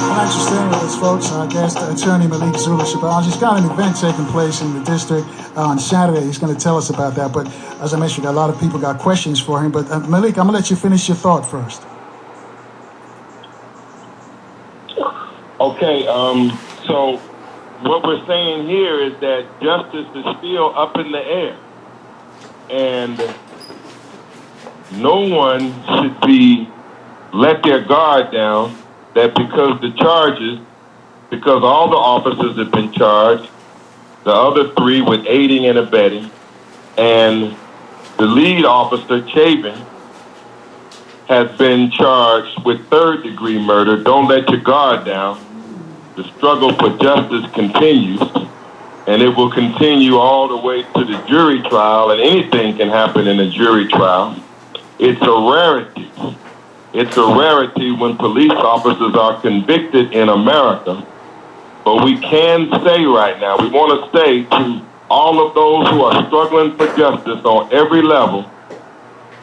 Thanks for staying with us, folks. Our guest, attorney Malik Zulu Shabazz. He's got an event taking place in the district on Saturday. He's going to tell us about that. But as I mentioned, a lot of people got questions for him. But Malik, I'm going to let you finish your thought first. Okay, so what we're saying here is that justice is still up in the air. And no one should be let their guard down that because all the officers have been charged, the other three with aiding and abetting, and the lead officer, Chabin, has been charged with third-degree murder. Don't let your guard down. The struggle for justice continues, and it will continue all the way to the jury trial, and anything can happen in a jury trial. It's a rarity. It's a rarity when police officers are convicted in America. But we can say right now, we want to say to all of those who are struggling for justice on every level,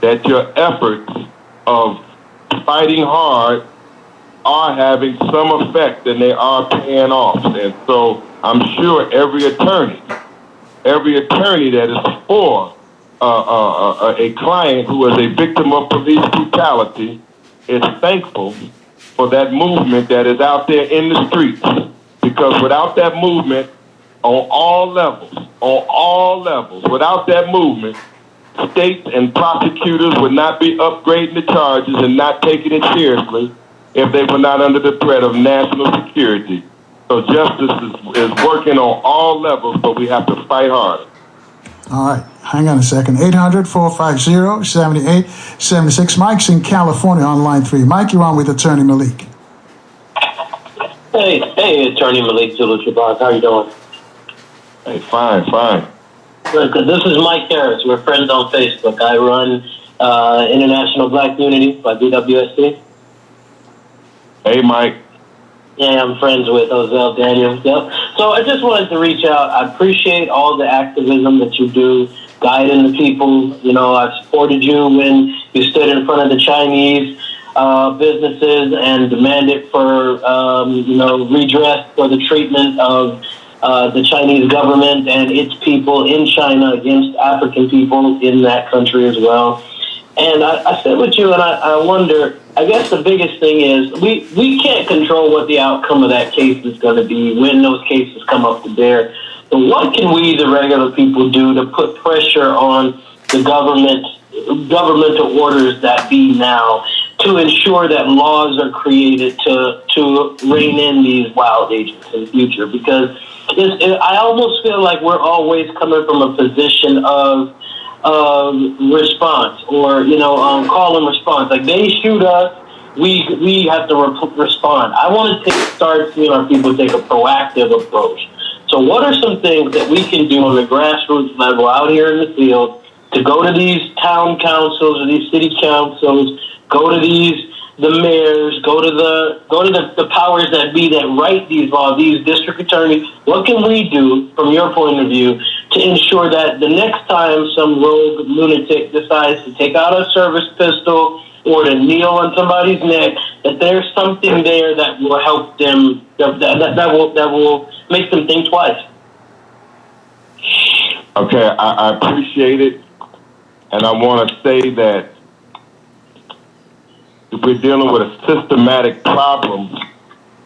that your efforts of fighting hard are having some effect and they are paying off. And so I'm sure every attorney that is for a client who is a victim of police brutality is thankful for that movement that is out there in the streets. Because without that movement, on all levels, without that movement, states and prosecutors would not be upgrading the charges and not taking it seriously if they were not under the threat of national security. So justice is working on all levels, but we have to fight hard. All right, hang on a second. 800-450-7876. Mike's in California on line 3. Mike, you're on with Attorney Malik. Hey, Attorney Malik Zulu Shabazz. How you doing? Hey, fine. Good. This is Mike Harris. We're friends on Facebook. I run International Black Unity by BWSC. Hey, Mike. Yeah, I'm friends with Ozell Daniel. Yep. So I just wanted to reach out. I appreciate all the activism that you do, guiding the people. You know, I supported you when you stood in front of the Chinese businesses and demanded for, redress for the treatment of the Chinese government and its people in China against African people in that country as well. And I sit with you and I wonder, I guess the biggest thing is we can't control what the outcome of that case is going to be when those cases come up to bear. But what can we, the regular people, do to put pressure on the governmental orders that be now to ensure that laws are created to rein in these wild agents in the future? Because I almost feel like we're always coming from a position of response, or call and response. Like they shoot us, we have to respond. I want to start seeing our people take a proactive approach. So what are some things that we can do on the grassroots level out here in the field to go to these town councils or these city councils, go to the mayors, go to the powers that be that write these laws, these district attorneys? What can we do from your point of view to ensure that the next time some rogue lunatic decides to take out a service pistol or to kneel on somebody's neck, that there's something there that will help them, that will make them think twice? Okay, I appreciate it, and I want to say that if we're dealing with a systematic problem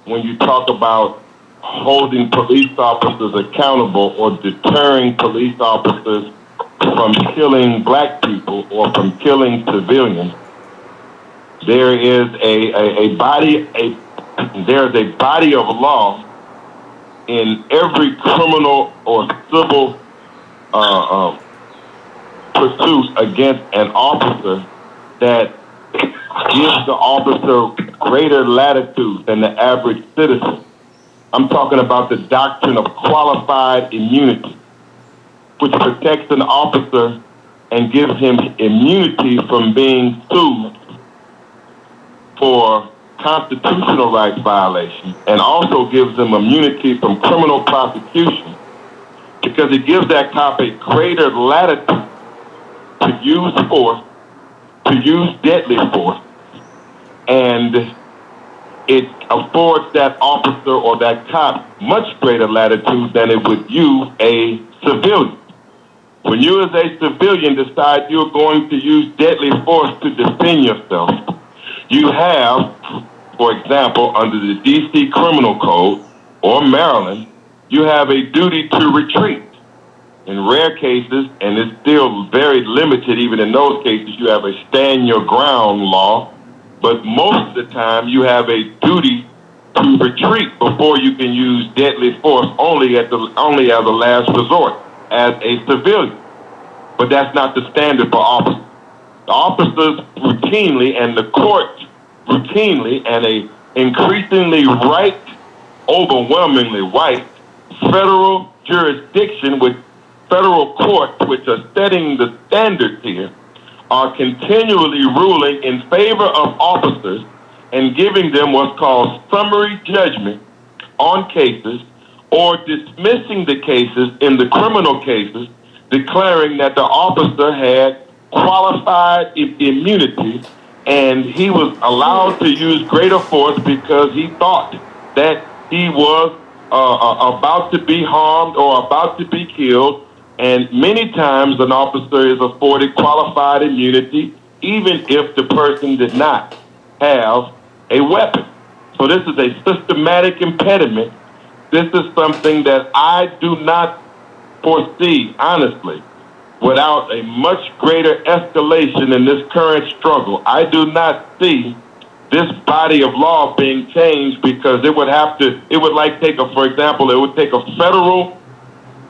when you talk about holding police officers accountable or deterring police officers from killing black people or from killing civilians. There is a body of law in every criminal or civil pursuit against an officer that gives the officer greater latitude than the average citizen. I'm talking about the doctrine of qualified immunity, which protects an officer and gives him immunity from being sued for constitutional rights violations, and also gives him immunity from criminal prosecution because it gives that cop a greater latitude to use force, to use deadly force, and it affords that officer or that cop much greater latitude than it would you, a civilian. When you as a civilian decide you're going to use deadly force to defend yourself, you have, for example, under the D.C. Criminal Code or Maryland, you have a duty to retreat. In rare cases, and it's still very limited even in those cases, you have a stand your ground law, but most of the time you have a duty to retreat before you can use deadly force only as a last resort as a civilian. But that's not the standard for officers. The officers routinely and the courts routinely and a increasingly right, overwhelmingly white federal jurisdiction with federal courts, which are setting the standards here, are continually ruling in favor of officers and giving them what's called summary judgment on cases or dismissing the cases in the criminal cases, declaring that the officer had qualified immunity and he was allowed to use greater force because he thought that he was about to be harmed or about to be killed. And many times an officer is afforded qualified immunity even if the person did not have a weapon. So this is a systematic impediment. This is something that I do not foresee, honestly, without a much greater escalation in this current struggle. I do not see this body of law being changed because it would take a federal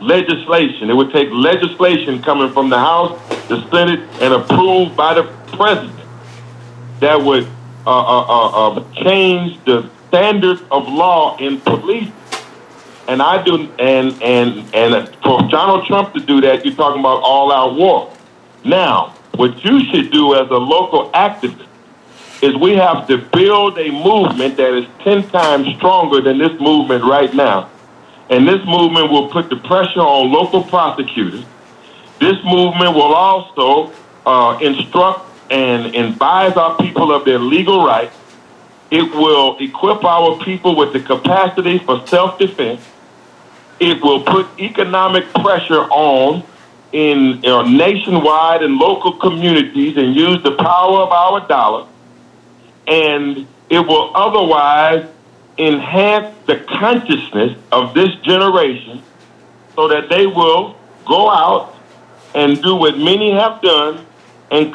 legislation. It would take legislation coming from the House, the Senate, and approved by the president that would change the standards of law in police. And for Donald Trump to do that, you're talking about all-out war. Now, what you should do as a local activist is we have to build a movement that is 10 times stronger than this movement right now. And this movement will put the pressure on local prosecutors. This movement will also instruct and advise our people of their legal rights. It will equip our people with the capacity for self-defense. It will put economic pressure on in nationwide and local communities and use the power of our dollar. And it will otherwise enhance the consciousness of this generation so that they will go out and do what many have done and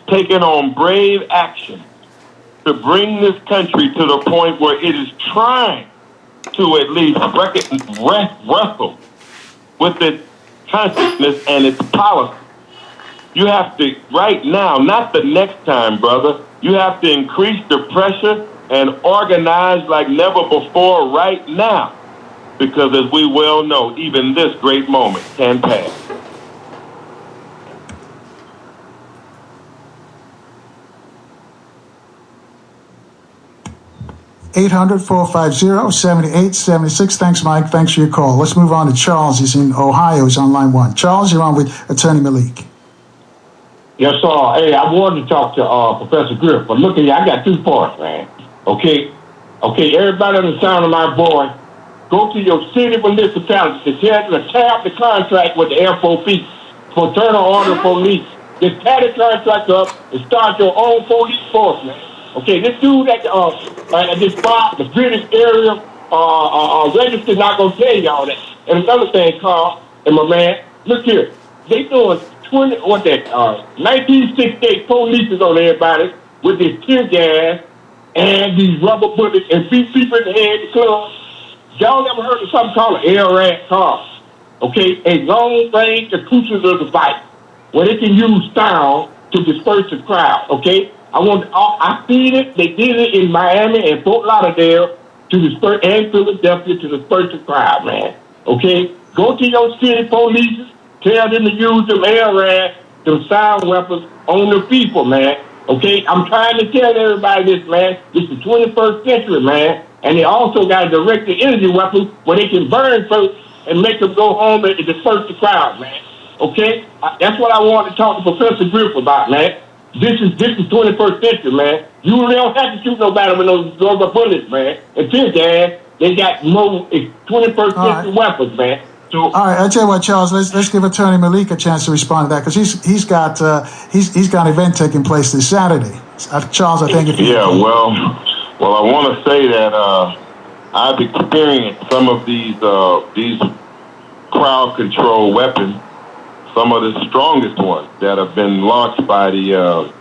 taken on brave action to bring this country to the point where it is trying to at least wrestle with its consciousness and its policy. You have to, right now, not the next time, brother, you have to increase the pressure and organize like never before right now. Because as we well know, even this great moment can pass. (800-450-7876). Thanks, Mike. Thanks for your call. Let's move on to Charles. He's in Ohio. He's on line 1. Charles, you're on with Attorney Malik. Yes, sir. Hey, I wanted to talk to Professor Griff, but look at you, I got 2 parts, man. Okay, everybody on the sound of my voice, go to your city municipality to tell them to tear up the contract with the FOP, Fraternal Order Police. Just tear the contract up and start your own police force, man. Okay, this dude at this spot, the British area register, not gonna tell y'all that. And another thing, Carl and my man, look here, they doing 1968 police on everybody with this tear gas and these rubber bullets and beat people in the head in the club. Y'all never heard of something called an LRAD car? Okay, a long-range acoustic device where they can use sound to disperse the crowd. Okay, I seen it. They did it in Miami and Fort Lauderdale to disperse, and Philadelphia to disperse the crowd, man. Okay, go to your city police, tell them to use them LRAD, them sound weapons on the people, man. Okay, I'm trying to tell everybody this, man. This is the 21st century, man. And they also got a directed energy weapon where they can burn folks and make them go home and disperse the crowd, man. Okay? That's what I wanted to talk to Professor Griff about, man. This is 21st century, man. You really don't have to shoot nobody with those rubber bullets, man. And tear gas, they got more 21st century weapons, man. So, all right, I tell you what, Charles. Let's give Attorney Malik a chance to respond to that because he's got an event taking place this Saturday. Charles, I think if you well, I want to say that I've experienced some of these crowd control weapons, some of the strongest ones that have been launched by the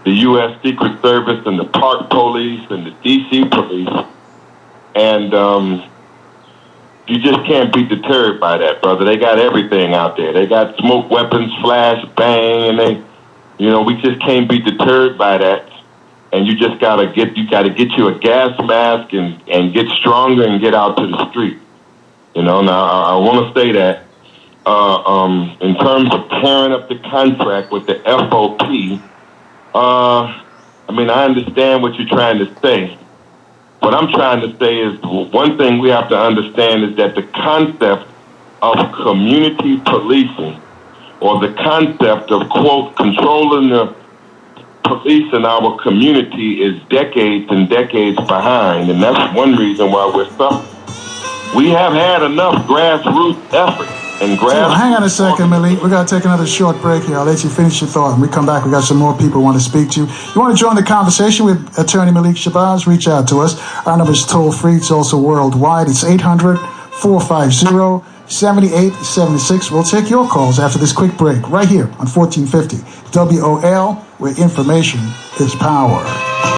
U.S. Secret Service and the Park Police and the D.C. Police, and you just can't be deterred by that, brother. They got everything out there. They got smoke weapons, flash, bang, and we just can't be deterred by that. And you just gotta get you a gas mask and get stronger and get out to the street. Now I want to say that in terms of tearing up the contract with the FOP, I understand what you're trying to say. What I'm trying to say is one thing we have to understand is that the concept of community policing or the concept of, quote, controlling the police in our community is decades and decades behind. And that's one reason why we're suffering. We have had enough grassroots effort and grassroots... Hang on a second, Malik. We got to take another short break here. I'll let you finish your thought. When we come back, we got some more people who want to speak to you. You want to join the conversation with Attorney Malik Shabazz? Reach out to us. Our number is toll-free. It's also worldwide. It's 800-450-7876. We'll take your calls after this quick break right here on 1450 WOL, where information is power.